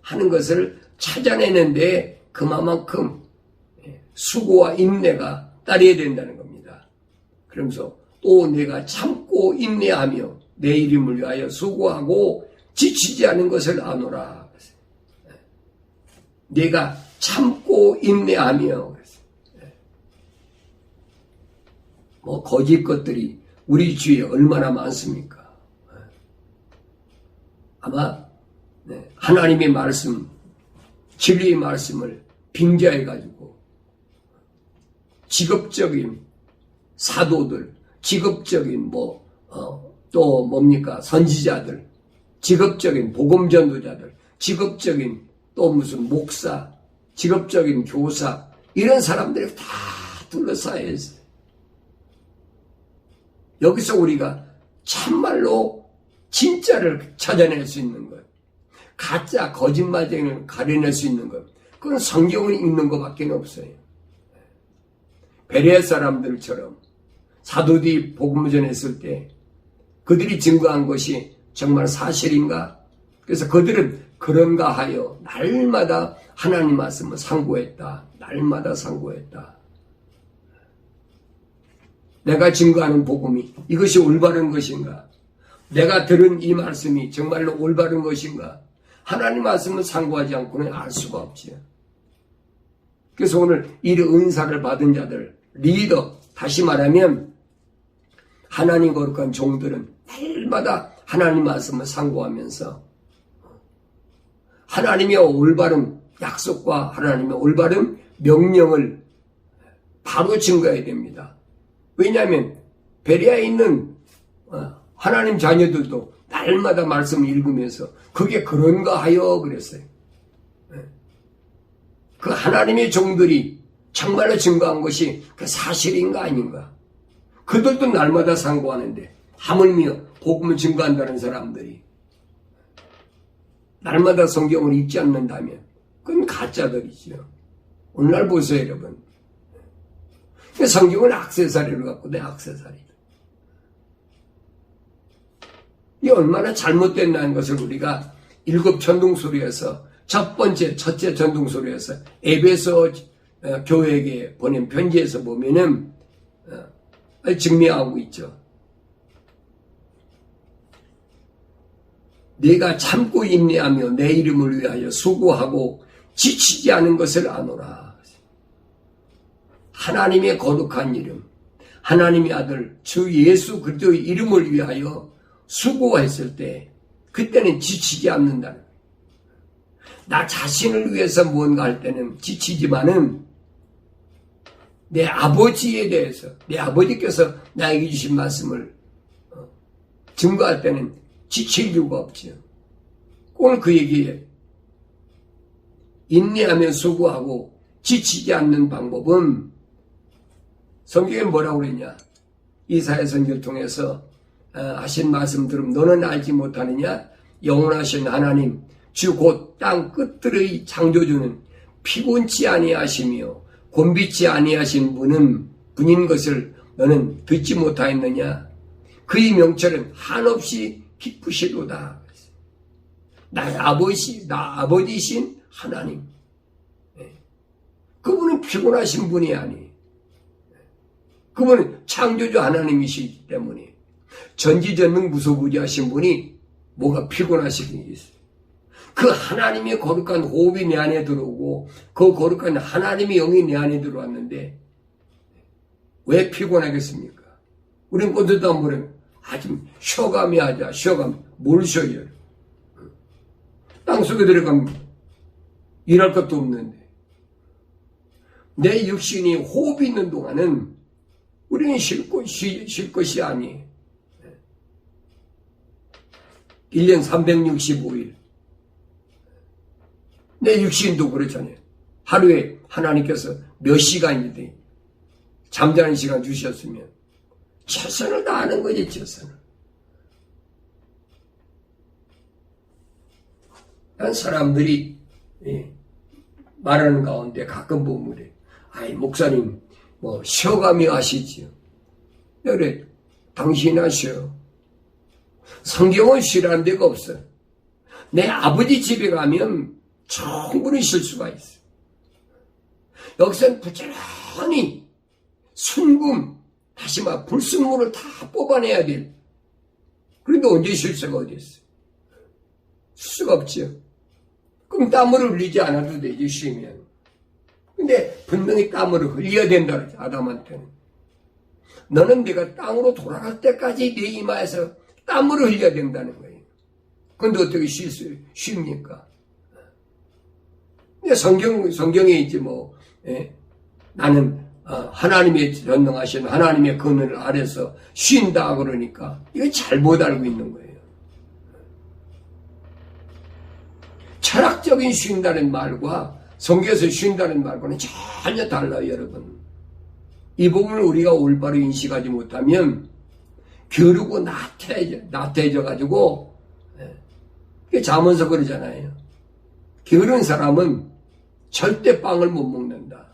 하는 것을 찾아내는데 그만큼 수고와 인내가 따라야 된다는 겁니다. 그러면서 또 내가 참고 인내하며 내 이름을 위하여 수고하고 지치지 않은 것을 아노라. 내가 참고 인내하며 거짓 것들이 우리 주위에 얼마나 많습니까? 아마 하나님의 말씀, 진리의 말씀을 빙자해가지고 직업적인 사도들, 직업적인 또 뭡니까? 선지자들, 직업적인 복음전도자들, 직업적인 또 무슨 목사, 직업적인 교사 이런 사람들이 다 둘러싸여 있어요. 여기서 우리가 참말로 진짜를 찾아낼 수 있는 것, 가짜 거짓말쟁이를 가려낼 수 있는 것, 그건 성경을 읽는 것밖에 없어요. 베레아 사람들처럼 사도들이 복음을 전했을 때 그들이 증거한 것이 정말 사실인가? 그래서 그들은 그런가 하여 날마다 하나님 말씀을 상고했다. 날마다 상고했다. 내가 증거하는 복음이 이것이 올바른 것인가? 내가 들은 이 말씀이 정말로 올바른 것인가? 하나님 말씀을 상고하지 않고는 알 수가 없지요. 그래서 오늘 이 은사를 받은 자들, 리더, 다시 말하면 하나님 거룩한 종들은 날마다 하나님 말씀을 상고하면서 하나님의 올바른 약속과 하나님의 올바른 명령을 바로 증거해야 됩니다. 왜냐하면 베레아에 있는 하나님 자녀들도 날마다 말씀을 읽으면서 그게 그런가 하여 그랬어요. 그 하나님의 종들이 정말로 증거한 것이 그 사실인가 아닌가. 그들도 날마다 상고하는데 하물며 복음을 증거한다는 사람들이 날마다 성경을 읽지 않는다면 그건 가짜들이죠. 오늘날 보세요 여러분. 성경을 액세서리로 갖고 내 액세서리다. 이 얼마나 잘못된다는 것을 우리가 일곱 전동소리에서 첫째 전동소리에서 에베소 교회에게 보낸 편지에서 보면은 증명하고 있죠. 내가 참고 인내하며 내 이름을 위하여 수고하고 지치지 않은 것을 아노라. 하나님의 거룩한 이름, 하나님의 아들 주 예수 그리스도의 이름을 위하여 수고했을 때 그때는 지치지 않는다는 거예요. 나 자신을 위해서 무언가 할 때는 지치지만은 내 아버지에 대해서 내 아버지께서 나에게 주신 말씀을 증거할 때는 지칠 이유가 없지요. 오늘 그 얘기에 인내하며 수고하고 지치지 않는 방법은 성경에 뭐라고 그랬냐? 이사야 선지를 통해서 하신 말씀 들으면 너는 알지 못하느냐? 영원하신 하나님 주 곧 땅 끝들의 창조주는 피곤치 아니하시며 곤비치 아니하신 분인 것을 너는 듣지 못하였느냐? 그의 명철은 한없이 기쁘시도다. 나 아버지신 하나님. 그분은 피곤하신 분이 아니. 그분은 창조주 하나님이시기 때문에 전지전능 무소부지하신 분이 뭐가 피곤하시겠어요. 그 하나님의 거룩한 호흡이 내 안에 들어오고 그 거룩한 하나님의 영이 내 안에 들어왔는데 왜 피곤하겠습니까? 우린 꼰대도 안 보면 아주 쉬어가며 하자. 쉬어가면 뭘 쉬어요? 땅속에 들어가면 일할 것도 없는데 내 육신이 호흡이 있는 동안은 우리는 쉴 것이 아니에요. 1년 365일 내 육신도 그렇잖아요. 하루에 하나님께서 몇 시간이든 잠자는 시간 주셨으면 최선을 다하는 거지. 최선을. 난 사람들이 말하는 가운데 가끔 보면 그래. 아이 목사님 뭐 쉬어가며 하시지요. 그래 당신이나 쉬어. 성경은 쉬라는 데가 없어요. 내 아버지 집에 가면 충분히 쉴 수가 있어요. 여기서는 부지런히 순금 다시 막 불순물을 다 뽑아내야 돼. 그런데 언제 쉴 수가 어디 있어요? 쉴 수가 없지요. 그럼 땀을 흘리지 않아도 되지 쉬면. 근데 분명히 땀을 흘려야 된다 그러지 아담한테는. 너는 내가 땅으로 돌아갈 때까지 내 이마에서 땀을 흘려야 된다는 거예요. 그런데 어떻게 쉽니까? 성경에 있지 뭐 나는 하나님의 전능하신 하나님의 그늘 아래서 쉰다 그러니까 이거 잘못 알고 있는 거예요. 철학적인 쉰다는 말과 성경에서 쉰다는 말과는 전혀 달라요, 여러분. 이 부분을 우리가 올바로 인식하지 못하면 게으르고 나태해져 가지고 자문서 그러잖아요. 게으른 사람은 절대 빵을 못 먹는다.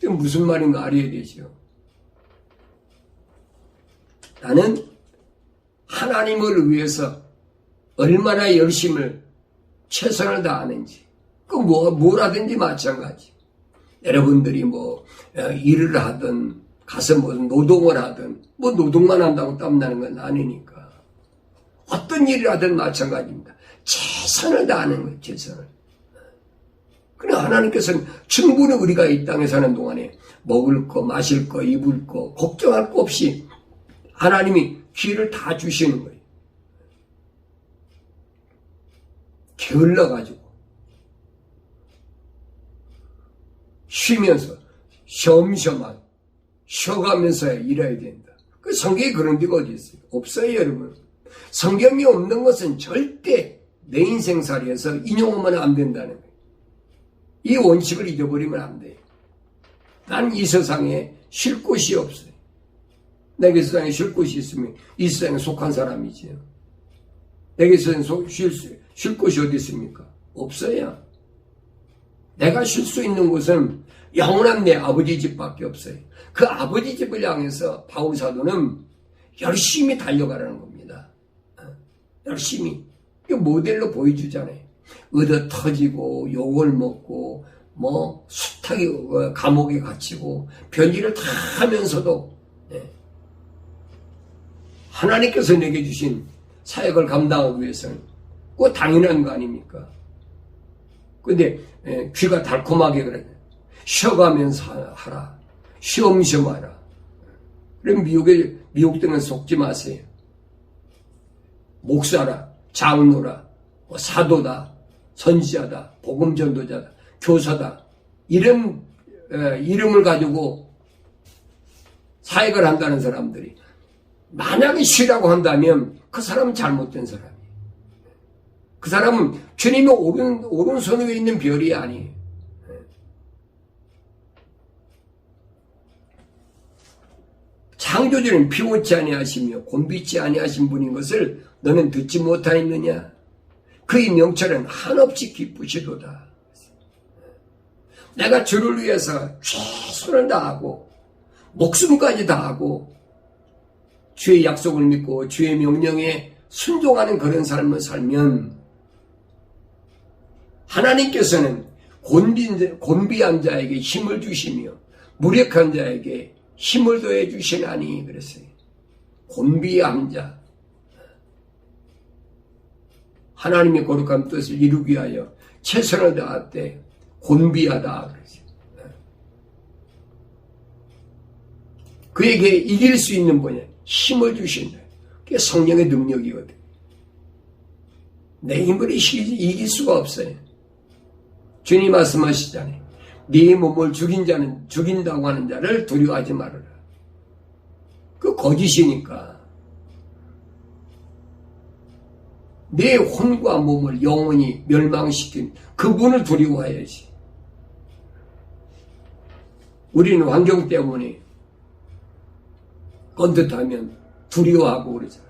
그게 무슨 말인가 알아야 되죠. 나는 하나님을 위해서 얼마나 열심을 최선을 다하는지, 뭐라든지 마찬가지. 여러분들이 일을 하든 가서 노동을 하든 노동만 한다고 땀나는 건 아니니까 어떤 일을 하든 마찬가지입니다. 최선을 다하는 거예요. 최선을. 그래 하나님께서는 충분히 우리가 이 땅에 사는 동안에 먹을 거, 마실 거, 입을 거 걱정할 거 없이 하나님이 기회를 다 주시는 거예요. 게을러가지고 쉬면서 쉬엄쉬엄한 쉬어가면서 일해야 된다. 그 성경에 그런 데가 어디 있어요? 없어요, 여러분. 성경이 없는 것은 절대 내 인생살이에서 인용하면 안 된다는 거예요. 이 원칙을 잊어버리면 안 돼요. 난 이 세상에 쉴 곳이 없어요. 내게 세상에 쉴 곳이 있으면 이 세상에 속한 사람이지요. 내게 세상에 쉴 곳이 어디 있습니까? 없어요. 내가 쉴 수 있는 곳은 영원한 내 아버지 집밖에 없어요. 그 아버지 집을 향해서 바울 사도는 열심히 달려가라는 겁니다. 열심히. 이거 모델로 보여주잖아요. 얻어 터지고 욕을 먹고 숱하게 감옥에 갇히고 별일을 다 하면서도 하나님께서 내게 주신 사역을 감당하기 위해서는 그거 당연한 거 아닙니까? 근데 귀가 달콤하게 그래. 쉬어가면서 하라. 쉬엄쉬엄 하라. 그럼 미혹되는 속지 마세요. 목사라, 장로라, 사도다, 선지자다, 복음전도자다, 교사다. 이런 이름을 가지고 사역을 한다는 사람들이 만약에 쉬라고 한다면 그 사람은 잘못된 사람이에요. 그 사람은 주님의 오른손 위에 있는 별이 아니에요. 창조주는 피곤치 아니하시며 곤비치 아니하신 분인 것을 너는 듣지 못하였느냐? 그의 명철은 한없이 기쁘시도다. 내가 주를 위해서 최선을 다하고 목숨까지 다하고 주의 약속을 믿고 주의 명령에 순종하는 그런 삶을 살면 하나님께서는 곤비한 자에게 힘을 주시며 무력한 자에게 힘을 더해 주시나니 그랬어요. 곤비한 자. 하나님의 거룩한 뜻을 이루기 위하여 최선을 다할 때 곤비하다 그랬어요. 그에게 이길 수 있는 분야 힘을 주신다. 그게 성령의 능력이거든. 내 힘으로 이길 수가 없어요. 주님 말씀하시잖아요. 네 몸을 죽인다고 하는 자를 두려워하지 말아라. 그 거짓이니까. 내 혼과 몸을 영원히 멸망시킨 그분을 두려워해야지. 우리는 환경 때문에 건듯하면 두려워하고 그러잖아요.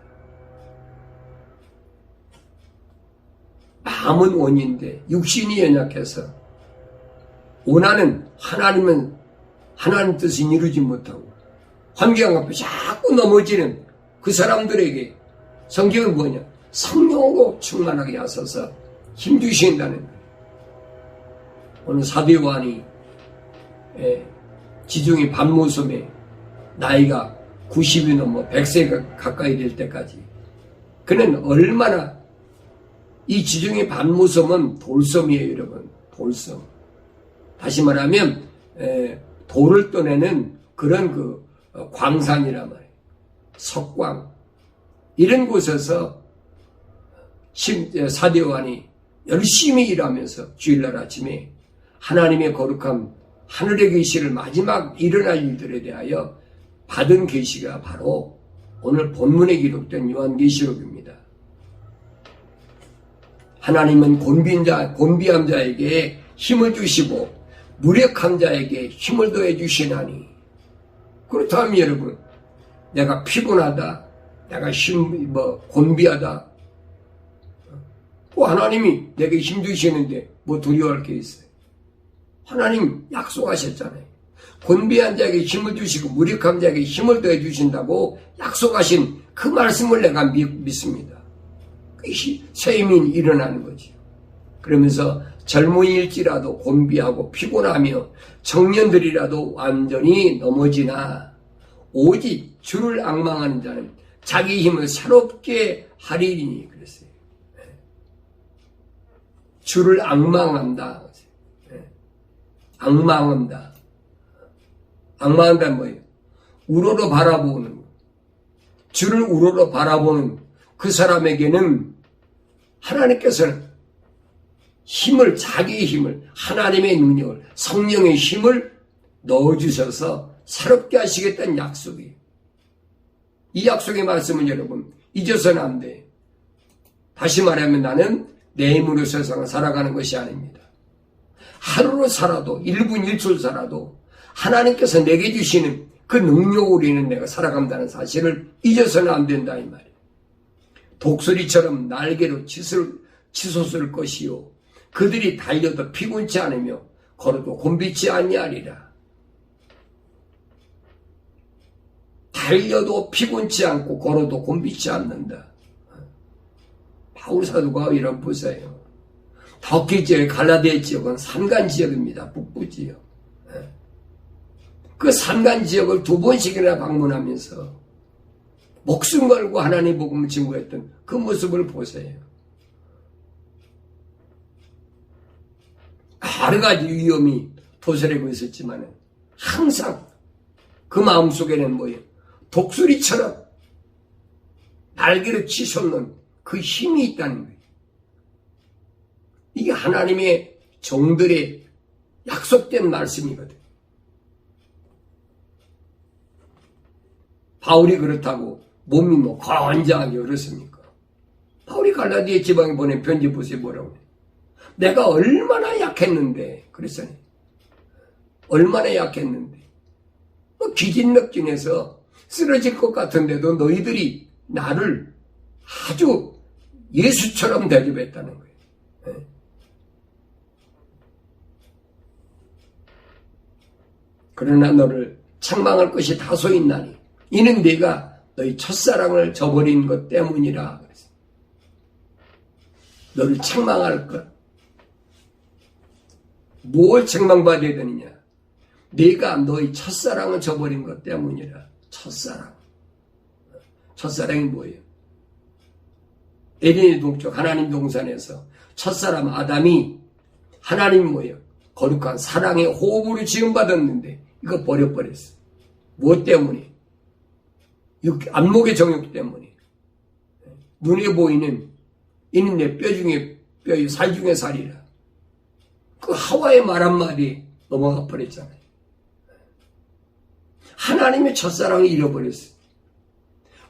마음은 원인데 육신이 연약해서 원하는 하나님 뜻을 이루지 못하고 환경 앞에 자꾸 넘어지는 그 사람들에게 성경은 뭐냐? 성령으로 충만하게 하셔서 힘주신다는 거예요. 오늘 사도 요한이 지중해 반모섬에 나이가 90이 넘어 100세가 가까이 될 때까지 그는 얼마나 이 지중해 반모섬은 돌섬이에요, 여러분. 돌섬. 다시 말하면 돌을 떠내는 그런 광산이란 말이에요. 석광. 이런 곳에서 사도 요한이 열심히 일하면서 주일날 아침에 하나님의 거룩한 하늘의 계시를 마지막 일어날 일들에 대하여 받은 계시가 바로 오늘 본문에 기록된 요한계시록입니다. 하나님은 곤비한 자에게 힘을 주시고 무력한 자에게 힘을 더해 주시나니. 그렇다면 여러분, 내가 피곤하다, 내가 곤비하다, 하나님이 내게 힘 주시는데 뭐 두려워할 게 있어요? 하나님 약속하셨잖아요. 곤비한 자에게 힘을 주시고 무력한 자에게 힘을 더해 주신다고 약속하신 그 말씀을 내가 믿습니다. 새 힘이 일어나는 거지. 그러면서 젊은이일지라도 곤비하고 피곤하며 청년들이라도 완전히 넘어지나 오직 주를 앙망하는 자는 자기 힘을 새롭게 하리니 그랬어요. 주를 앙망한다. 앙망한다. 앙망한다는 뭐예요? 우러러 바라보는 거. 주를 우러러 바라보는 그 사람에게는 하나님께서는 힘을, 자기의 힘을, 하나님의 능력을, 성령의 힘을 넣어주셔서 새롭게 하시겠다는 약속이에요. 이 약속의 말씀은 여러분 잊어서는 안 돼요. 다시 말하면 나는 내 힘으로 세상을 살아가는 것이 아닙니다. 하루로 살아도 1분 1초 살아도 하나님께서 내게 주시는 그 능력으로 인해 내가 살아간다는 사실을 잊어서는 안 된다 이 말이에요. 독수리처럼 날개로 치솟을 것이요 그들이 달려도 피곤치 않으며 걸어도 곤비치 아니하리라. 달려도 피곤치 않고 걸어도 곤비치 않는다. 바울 사도가 이런 보세요. 터키 지역, 갈라디아 지역은 산간 지역입니다. 북부 지역. 그 산간 지역을 2번씩이나 방문하면서 목숨 걸고 하나님 복음을 증거했던 그 모습을 보세요. 여러 가지 위험이 도사리고 있었지만 항상 그 마음속에는 뭐예요? 독수리처럼 날개를 치솟는 그 힘이 있다는 거예요. 이게 하나님의 종들의 약속된 말씀이거든. 바울이 그렇다고 몸이 뭐 건장하게 어렵습니까? 바울이 갈라디아 지방에 보낸 편지 보세요. 뭐라고 해요? 내가 얼마나 약했는데 그랬어요. 얼마나 약했는데 기진맥진해서 쓰러질 것 같은데도 너희들이 나를 아주 예수처럼 대접했다는 거예요. 그러나 너를 책망할 것이 다소 있나니 이는 네가 너희 첫사랑을 저버린 것 때문이라 그랬어요. 너를 책망할 것. 뭘 책망받아야 되느냐? 네가 너희 첫사랑을 저버린 것 때문이라. 첫사랑. 첫사랑이 뭐예요? 에덴의 동쪽 하나님 동산에서 첫사람 아담이 하나님 뭐예요? 거룩한 사랑의 호흡으로 지음받았는데 이거 버려버렸어. 무엇 때문에? 안목의 정욕 때문에. 눈에 보이는 이는 내 뼈 중에 뼈요 살 중에 살이라. 그 하와의 말 한마디 넘어가 버렸잖아요. 하나님의 첫사랑을 잃어버렸어요.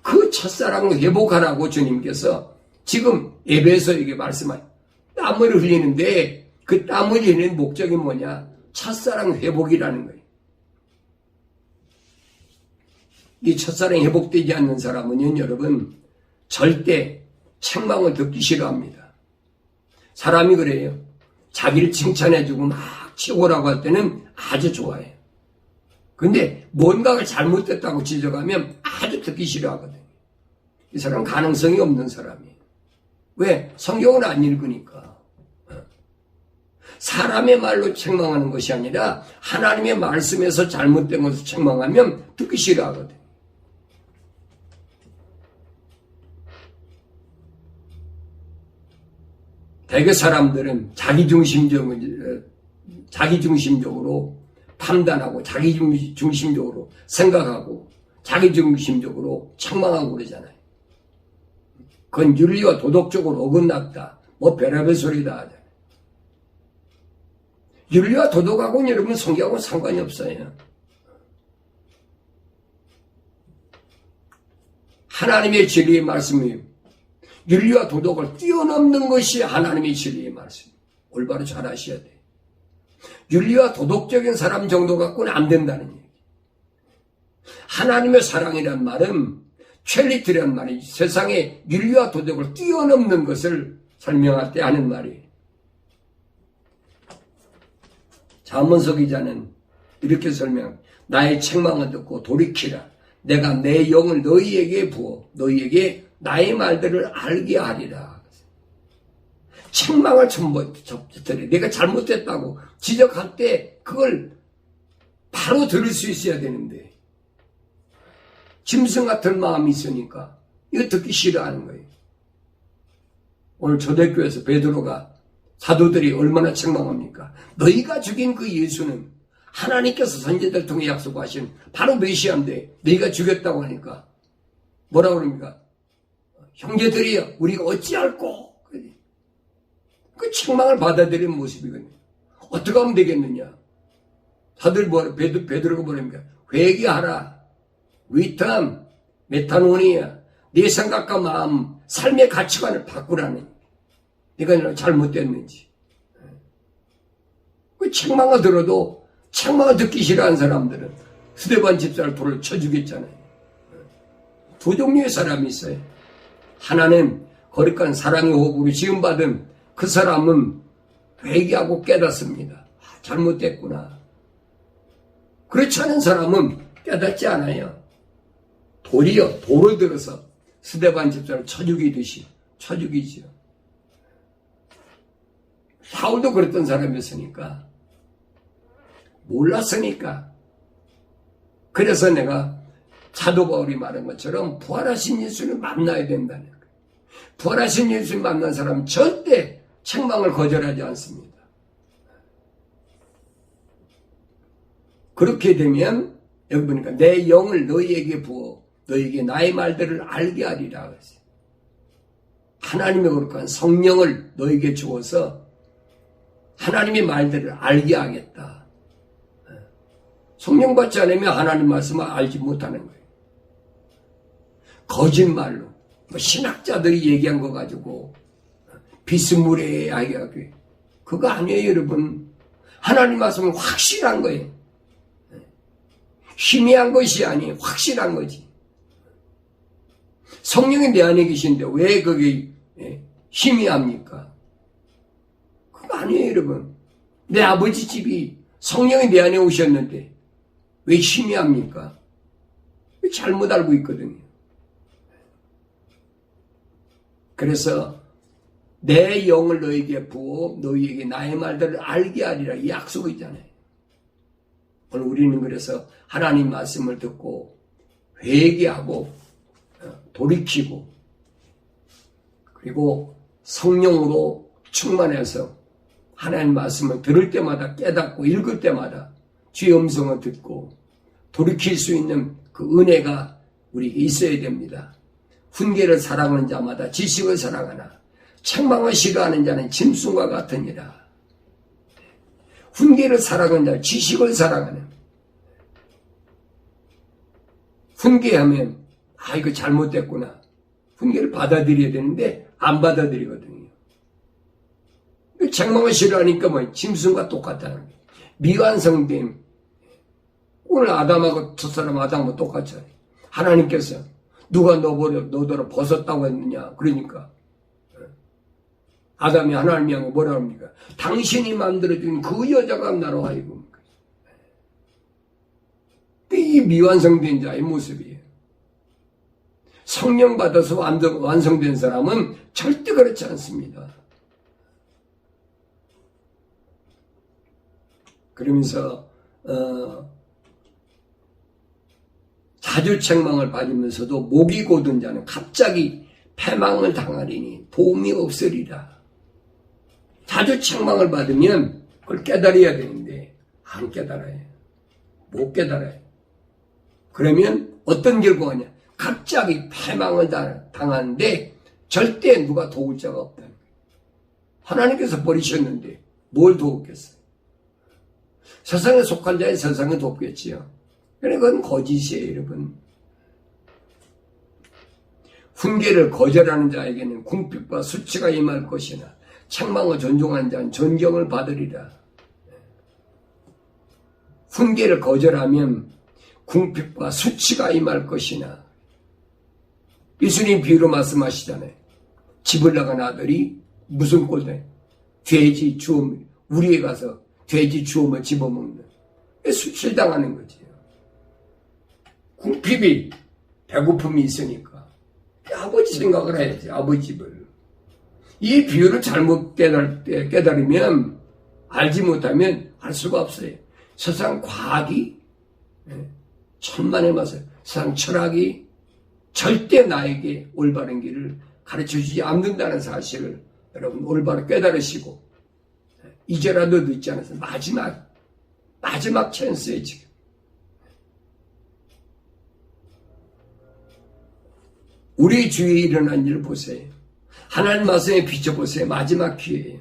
그 첫사랑을 회복하라고 주님께서 지금 예배에서에게 말씀하세요. 땀을 흘리는데 그 땀을 흘리는 목적이 뭐냐? 첫사랑 회복이라는 거예요. 이 첫사랑이 회복되지 않는 사람은요, 여러분, 절대 책망을 듣기 싫어합니다. 사람이 그래요. 자기를 칭찬해주고 막 치고라고 할 때는 아주 좋아해요. 근데 뭔가를 잘못됐다고 지적하면 아주 듣기 싫어하거든요. 이 사람은 가능성이 없는 사람이에요. 왜? 성경을 안 읽으니까. 사람의 말로 책망하는 것이 아니라 하나님의 말씀에서 잘못된 것을 책망하면 듣기 싫어하거든요. 대개 사람들은 자기중심적으로 판단하고 자기중심적으로 생각하고 자기중심적으로 책망하고 그러잖아요. 그건 윤리와 도덕적으로 어긋났다. 뭐 별의별 소리다 하잖아요. 윤리와 도덕하고는 여러분 성경하고는 상관이 없어요. 하나님의 진리의 말씀이 윤리와 도덕을 뛰어넘는 것이 하나님의 진리의 말씀. 올바로 잘 아셔야 돼요. 윤리와 도덕적인 사람 정도 갖고는 안 된다는 얘기. 하나님의 사랑이란 말은 첼리트란 말이 세상의 윤리와 도덕을 뛰어넘는 것을 설명할 때 하는 말이에요. 잠언서 기자는 이렇게 설명. 나의 책망을 듣고 돌이키라. 내가 내 영을 너희에게 부어 너희에게 나의 말들을 알게 하리라. 책망을 접들이 내가 잘못했다고 지적할 때 그걸 바로 들을 수 있어야 되는데 짐승 같은 마음이 있으니까 이거 듣기 싫어하는 거예요. 오늘 초대교회에서 베드로가 사도들이 얼마나 책망합니까? 너희가 죽인 그 예수는 하나님께서 선지자들 통해 약속하신 바로 메시아인데 너희가 죽였다고 하니까 뭐라고 그럽니까? 형제들이여 우리가 어찌할꼬? 그 책망을 받아들이는 모습이거든요. 어떻게 하면 되겠느냐? 다들 베드로가 뭐랍니까? 회개하라. 위탐, 메타노니아. 네 생각과 마음, 삶의 가치관을 바꾸라는. 네가 잘못됐는지. 그 책망을 들어도 책망을 듣기 싫어하는 사람들은 스데반 집사를 돌을 쳐 죽였잖아요. 두 종류의 사람이 있어요. 하나는 거룩한 사랑의 호흡으로 지음받은 그 사람은 회개하고 깨닫습니다. 잘못됐구나. 그렇지 않은 사람은 깨닫지 않아요. 도리어 돌을 들어서 스데반 집사를 쳐 죽이듯이 쳐 죽이죠. 사울도 그랬던 사람이었으니까 몰랐으니까. 그래서 내가 사도 바울이 말한 것처럼 부활하신 예수를 만나야 된다는 거예요. 부활하신 예수를 만난 사람은 절대 책망을 거절하지 않습니다. 그렇게 되면 여기 보니까 내 영을 너희에게 부어 너희에게 나의 말들을 알게 하리라. 하나님의 거룩한 성령을 너희에게 주어서 하나님의 말들을 알게 하겠다. 성령 받지 않으면 하나님 말씀을 알지 못하는 거예요. 거짓말로 신학자들이 얘기한 거 가지고 비스무리하게 그거 아니에요, 여러분. 하나님 말씀은 확실한 거예요. 희미한 것이 아니 확실한 거지. 성령이 내 안에 계신데 왜 그게 희미합니까? 그거 아니에요, 여러분. 내 아버지 집이 성령이 내 안에 오셨는데 왜 희미합니까? 잘못 알고 있거든요. 그래서 내 영을 너희에게 부어 너희에게 나의 말들을 알게 하리라 이 약속이 있잖아요. 오늘 우리는 그래서 하나님 말씀을 듣고 회개하고 돌이키고 그리고 성령으로 충만해서 하나님 말씀을 들을 때마다 깨닫고 읽을 때마다 주의 음성을 듣고 돌이킬 수 있는 그 은혜가 우리에게 있어야 됩니다. 훈계를 사랑하는 자마다 지식을 사랑하나 책망을 싫어하는 자는 짐승과 같으니라. 훈계를 사랑하는 자, 지식을 사랑하는. 훈계하면 이거 잘못됐구나. 훈계를 받아들여야 되는데 안 받아들이거든요. 책망을 싫어하니까 짐승과 똑같다는 거예요. 미완성된 오늘 아담하고 첫사람 아담하고 똑같잖아요. 하나님께서 누가 너더러 벗었다고 했느냐. 그러니까 아담이 하나님이 한 거 뭐라 합니까? 당신이 만들어준 그 여자가 나로 하여금. 이 미완성된 자의 모습이에요. 성령 받아서 완성된 사람은 절대 그렇지 않습니다. 그러면서 자주 책망을 받으면서도 목이 곧은 자는 갑자기 패망을 당하리니 도움이 없으리라. 자주 책망을 받으면 그걸 깨달아야 되는데 안 깨달아요. 못 깨달아요. 그러면 어떤 결과냐? 갑자기 패망을 당하는데 절대 누가 도울 자가 없다는 거예요. 하나님께서 버리셨는데 뭘 도우겠어요? 세상에 속한 자의 세상에 돕겠지요. 그러니까 그건 거짓이에요, 여러분. 훈계를 거절하는 자에게는 궁핍과 수치가 임할 것이나 책망을 존중하는 자는 존경을 받으리라. 훈계를 거절하면 궁핍과 수치가 임할 것이나 예수님 비유로 말씀하시잖아요. 집을 나간 아들이 무슨 꼴대? 돼지 주엄 우리에 가서 돼지 주엄을 집어먹는. 수출당하는 거지. 궁핍이, 배고픔이 있으니까. 아버지 생각을 해야지, 아버지를. 이 비유를 잘못 깨달으면, 알지 못하면 알 수가 없어요. 세상 과학이, 천만에 맞아요. 세상 철학이 절대 나에게 올바른 길을 가르쳐주지 않는다는 사실을 여러분 올바로 깨달으시고, 이제라도 늦지 않아서 마지막 찬스에 지금. 우리 주위에 일어난 일을 보세요. 하나님 말씀에 비춰보세요. 마지막 기회예요.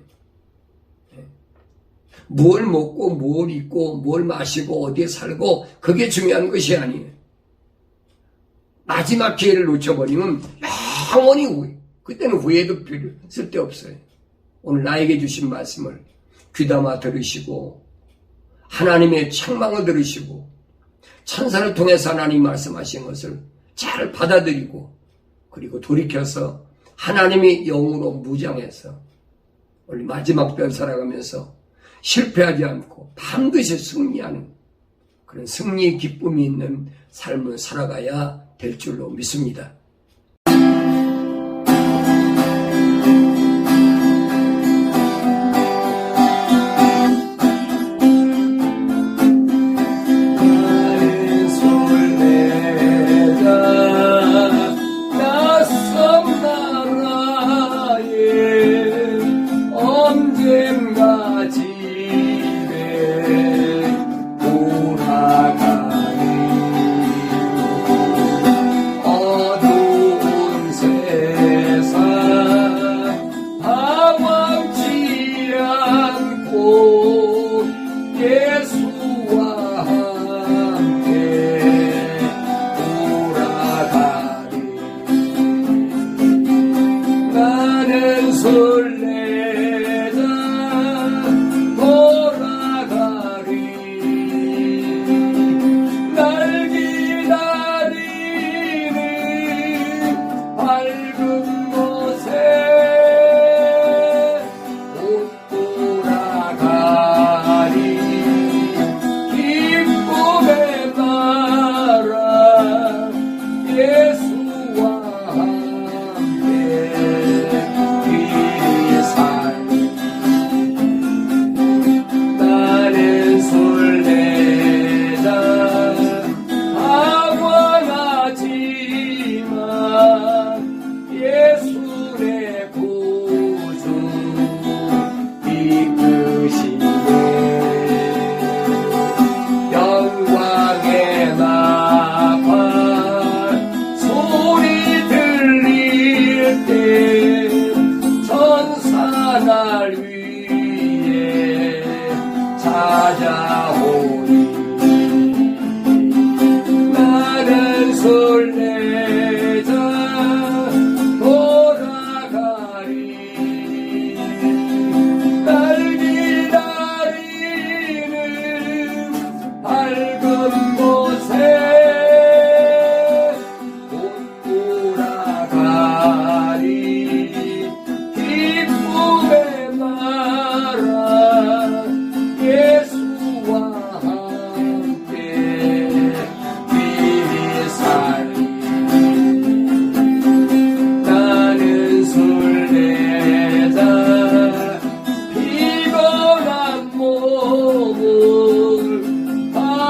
뭘 먹고 뭘 입고 뭘 마시고 어디에 살고 그게 중요한 것이 아니에요. 마지막 기회를 놓쳐버리면 영원히 후회. 그때는 후회도 쓸데없어요. 오늘 나에게 주신 말씀을 귀담아 들으시고 하나님의 책망을 들으시고 천사를 통해서 하나님 말씀하신 것을 잘 받아들이고 그리고 돌이켜서 하나님이 영으로 무장해서 우리 마지막 때 살아가면서 실패하지 않고 반드시 승리하는 그런 승리의 기쁨이 있는 삶을 살아가야 될 줄로 믿습니다.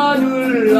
하늘